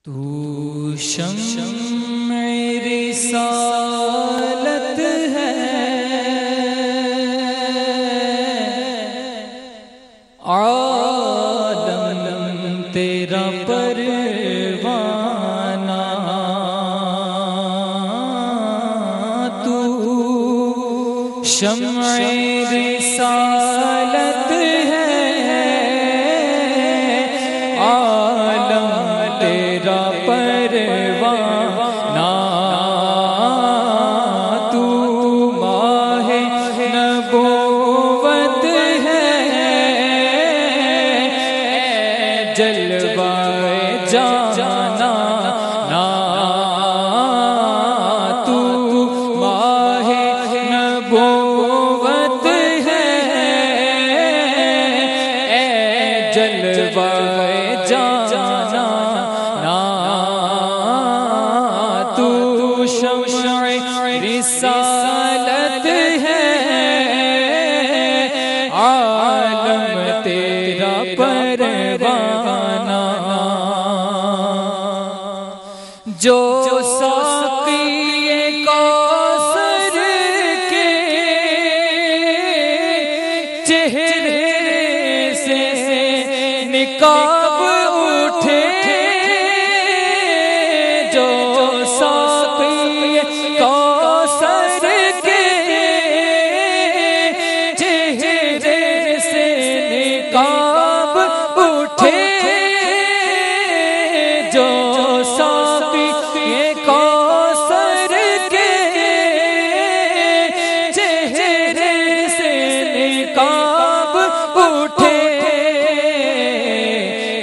تو شمع رسالت ہے، عالم تیرا پروانہ، تو شمع رسالت ہے، عالم تیرا پروانہ، تو ماہ نبوت ہے، جلوہ جانا تو ماہ نبوت ہے، جلوہ جانا تو شمع رسالت ہے، عالم تیرا پروانہ، جو ساقی کوثر کے چہرے سے نقاب اٹھے، جو ساقی کوثر کے چہرے سے نقاب اٹھے، جو ساقی کوثر کے چہرے سے نقاب اٹھے،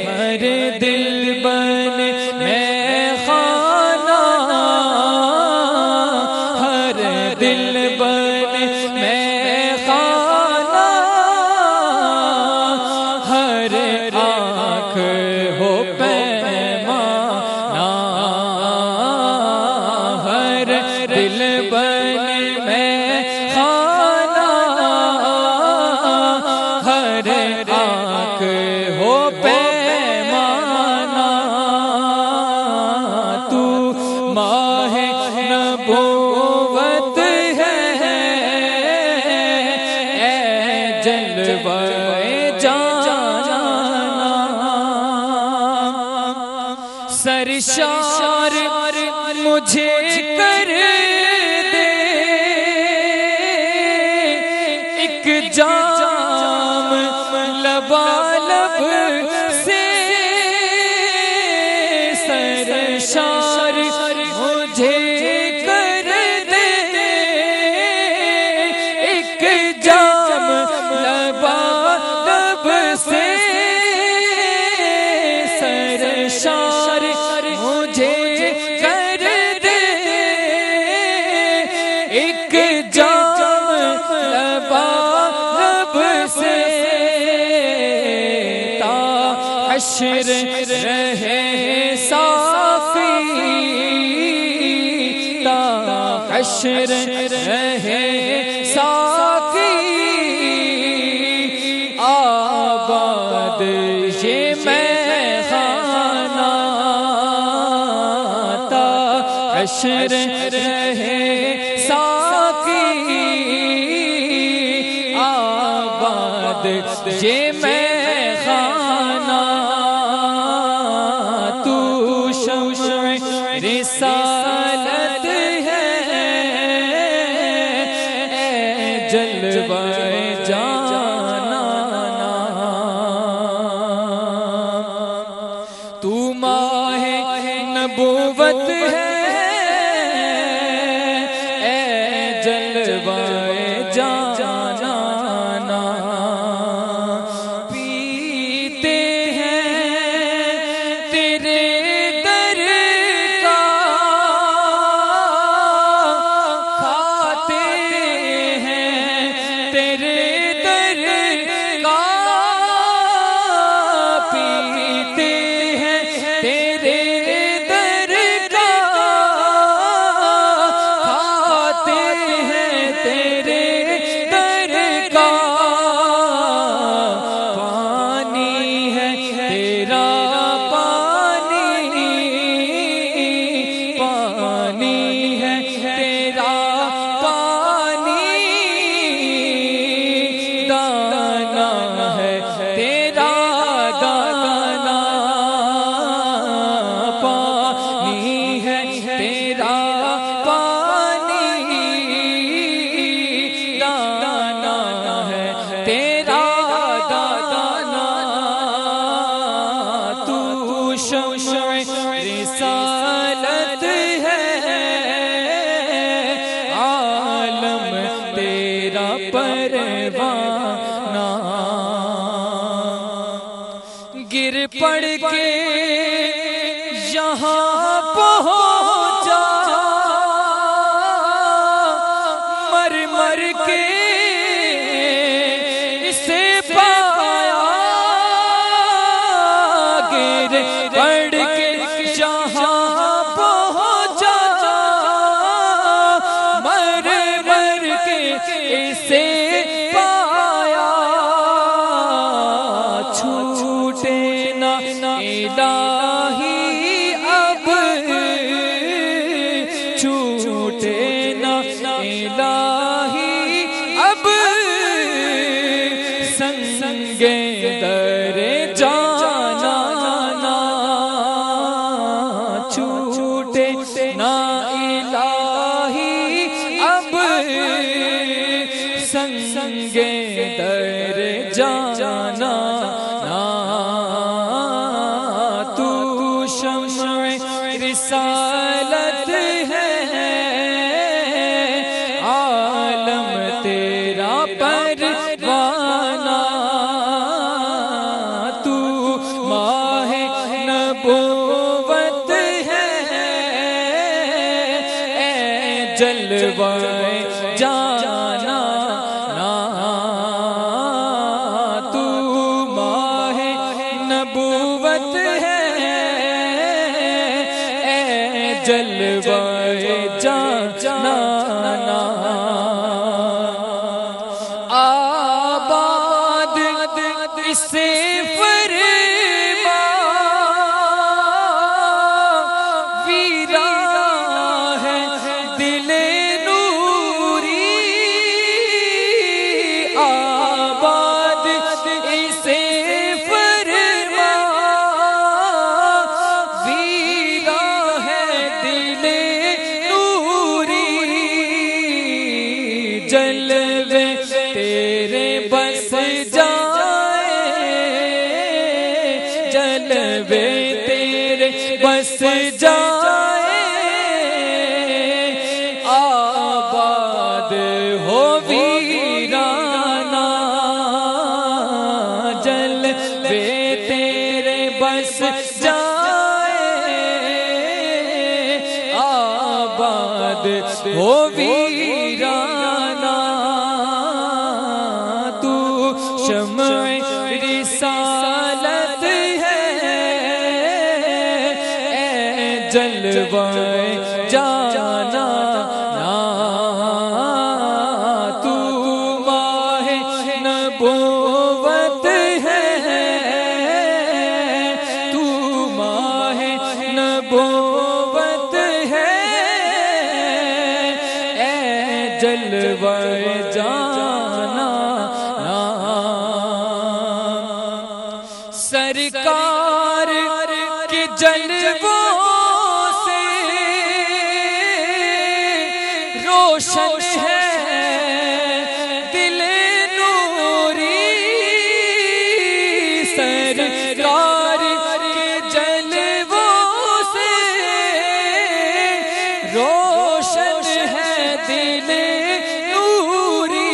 ہر دل بن میں خانہ، ہر دل بن میں خانہ، ہر آنکھ ہو پیمانہ، ہر دل بن میں خانہ، ہر آنکھ ہو پیمانہ، تو ماہ نبوت ہے، اے جلوہ جانا، سرشار مجھے کر دے ایک جام لبالب سے، سرشار مجھے کر دے ایک جام لبالب سے، سرشار مجھے کر دے ایک جام لبالب سے، تا حشر رہے صافی، تا حشر رہے صافی، آباد یہ میں خانہ، تا حشر رہے ساقی، آباد یہ میں خانہ، تو شمع رسالت ہے، اے جلوہ جانا، تو ماہ نبوت ہے، اے جلوہ جانا، پیتے ہیں تیرے در کا، کھاتے ہیں تیرے در کا، پیتے ہیں تیرے در کا، کھاتے ہیں تیرے در کا، پانی ہے تیرا پانی، شمع رسالت ہے، عالم تیرا پروانہ، گر پڑ کے یہاں پہنچا، مر مر کے اسے پایا، گر پڑ کے یہاں پہنچا، مر مر کے اسے پایا، چھوٹے نہ الہی اب، چھوٹے نہ الہی اب، سنگ در جانا نا، چھوٹے نہ الہی اب، سنگ در جانا نا، تو شمع رسالت ہے، عالم تیرا پروانہ، تو ماہ نبوت ہے، اے جلوہ جانا نا، تو ماہ نبوت ہے، اے جلوہ جانا نا، آباد اسے فرما ویران ہے دل نوری، آباد اسے فرما ویران ہے دل نوری، جلوے تیرے بس جائے، جلوے تیرے بس جائے، آباد ہو ویرانہ، جلوے تیرے بس جائے، آباد ہو ویرانہ، تو شمع رسالت ہے، اے جلوہ جانا نا، تو ماہ نبوت ہے، تو ماہ نبوت ہے، اے جلوہ جانا نا، سرکار کے جلووں سے روشن ہے دل نوری، سرکار کے جلووں سے روشن ہے دل نوری،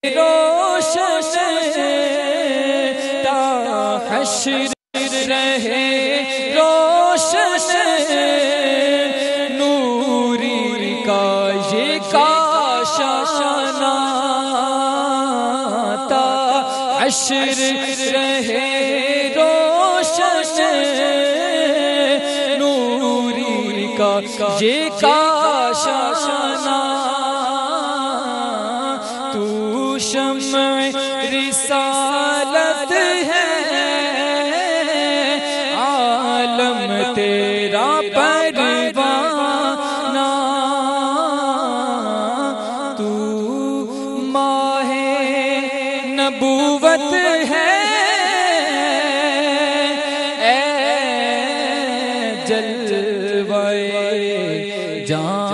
روشن تا حشر رہے، روشن نوری کا یہ کاشانہ، تا حشر رہے روشن نوری کا یہ کاشانہ، تو شمع رسالت ہے، عالم تیرا پروانہ، تو ماہ نبوت ہے، اے جلوہ جان